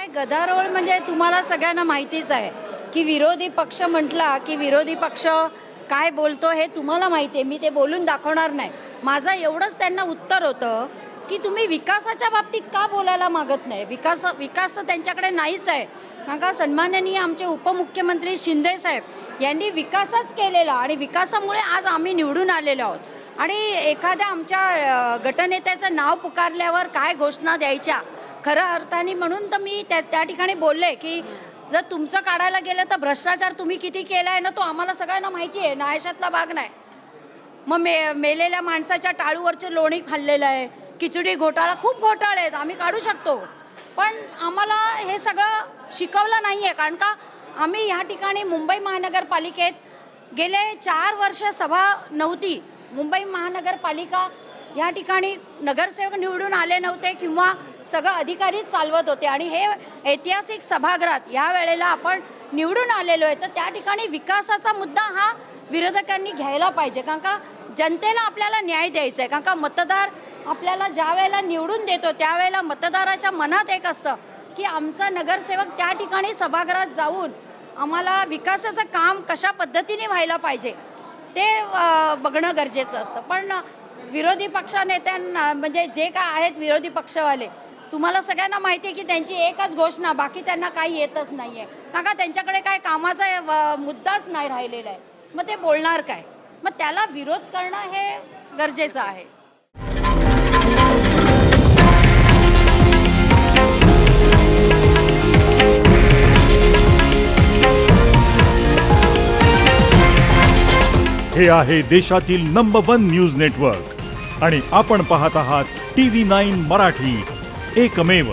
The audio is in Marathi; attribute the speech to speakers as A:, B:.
A: काय गदारोळ म्हणजे तुम्हाला सगळ्यांना माहितीच आहे की विरोधी पक्ष म्हटला की विरोधी पक्ष काय बोलतो हे तुम्हाला माहिती आहे. मी ते बोलून दाखवणार नाही. माझं एवढंच त्यांना उत्तर होतं की तुम्ही विकासाच्या बाबतीत का बोलायला मागत नाही. विकास तर त्यांच्याकडे नाहीच आहे. कारण का सन्माननीय आमचे उपमुख्यमंत्री शिंदे साहेब यांनी विकासच केलेला आणि विकासामुळे आज आम्ही निवडून आलेलो आहोत. आणि एखाद्या आमच्या गटनेत्याचं नाव पुकारल्यावर काय घोषणा द्यायच्या खऱ्या अर्थाने, म्हणून तर मी त्या ठिकाणी बोलले की जर तुमचं काढायला गेलं तर भ्रष्टाचार तुम्ही किती केला आहे ना तो आम्हाला सगळ्यांना माहिती आहे. नायशातला भाग नाही. मग मेलेल्या माणसाच्या टाळूवरचे लोणी खाल्लेलं आहे. खिचडी घोटाळा, खूप घोटाळे आहेत, आम्ही काढू शकतो. पण आम्हाला हे सगळं शिकवलं नाही आहे. कारण का आम्ही ह्या ठिकाणी मुंबई महानगरपालिकेत गेले 4 वर्ष सभा नव्हती. मुंबई महानगरपालिका या ठिकाणी नगरसेवक निवडून आले नव्हते किंवा सगळं अधिकारीच चालवत होते. आणि हे ऐतिहासिक सभागृहात या वेळेला आपण निवडून आलेलो आहे. तर त्या ठिकाणी विकासाचा मुद्दा हा विरोधकांनी घ्यायला पाहिजे. कारण का जनतेला आपल्याला न्याय द्यायचा आहे. कारण का मतदार आपल्याला ज्या वेळेला निवडून देतो त्यावेळेला मतदाराच्या मनात एक असतं की आमचा नगरसेवक त्या ठिकाणी सभागृहात जाऊन आम्हाला विकासाचं काम कशा पद्धतीने व्हायला पाहिजे ते बघणं गरजेचं असतं. पण विरोधी पक्षनेत्यांना म्हणजे जे काय आहेत विरोधी पक्षवाले, तुम्हाला सगळ्यांना माहिती आहे की त्यांची एकच घोषणा, बाकी त्यांना काही येतच नाही आहे. कारण का त्यांच्याकडे काय कामाचा मुद्दाच नाही राहिलेला आहे. मग ते बोलणार काय? मग त्याला विरोध करणं हे गरजेचं आहे.
B: हे आहे देशातील नंबर 1 न्यूज नेटवर्क आणि आपण पाहत आहात TV9 मराठी, एकमेव.